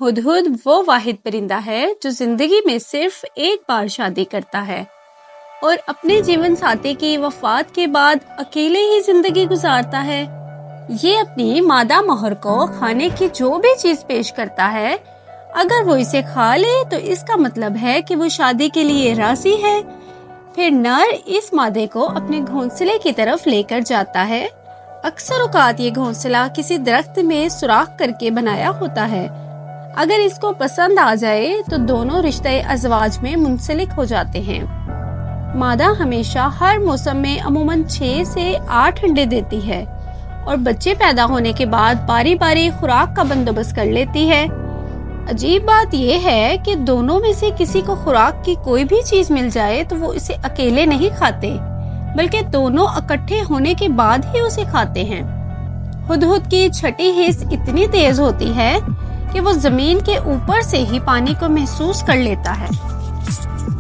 ہدہد وہ واحد پرندہ ہے جو زندگی میں صرف ایک بار شادی کرتا ہے اور اپنے جیون ساتھی کی وفات کے بعد اکیلے ہی زندگی گزارتا ہے۔ یہ اپنی مادہ مہر کو کھانے کی جو بھی چیز پیش کرتا ہے، اگر وہ اسے کھا لے تو اس کا مطلب ہے کہ وہ شادی کے لیے راضی ہے۔ پھر نر اس مادے کو اپنے گھونسلے کی طرف لے کر جاتا ہے۔ اکثر اوقات یہ گھونسلہ کسی درخت میں سوراخ کر کے بنایا ہوتا ہے۔ اگر اس کو پسند آ جائے تو دونوں رشتہ ازواج میں منسلک ہو جاتے ہیں۔ مادہ ہمیشہ ہر موسم میں عموماً 6 سے 8 انڈے دیتی ہے اور بچے پیدا ہونے کے بعد باری باری خوراک کا بندوبست کر لیتی ہے۔ عجیب بات یہ ہے کہ دونوں میں سے کسی کو خوراک کی کوئی بھی چیز مل جائے تو وہ اسے اکیلے نہیں کھاتے، بلکہ دونوں اکٹھے ہونے کے بعد ہی اسے کھاتے ہیں۔ ہدہد کی چھٹی حس اتنی تیز ہوتی ہے کہ وہ زمین کے اوپر سے ہی پانی کو محسوس کر لیتا ہے۔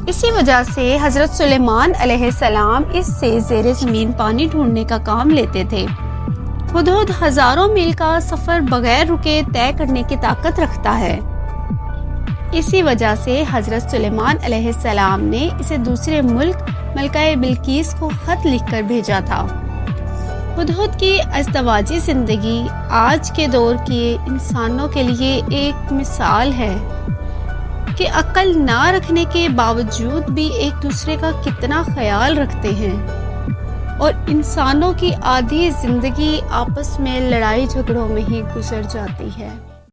اسی وجہ سے حضرت سلیمان علیہ السلام اس سے زیر زمین پانی ڈھونڈنے کا کام لیتے تھے۔ ہدہد ہزاروں میل کا سفر بغیر رکے طے کرنے کی طاقت رکھتا ہے۔ اسی وجہ سے حضرت سلیمان علیہ السلام نے اسے دوسرے ملک ملکہ بلقیس کو خط لکھ کر بھیجا تھا۔ ہدہد کی ازدواجی زندگی آج کے دور کے انسانوں کے لیے ایک مثال ہے کہ عقل نہ رکھنے کے باوجود بھی ایک دوسرے کا کتنا خیال رکھتے ہیں، اور انسانوں کی آدھی زندگی آپس میں لڑائی جھگڑوں میں ہی گزر جاتی ہے۔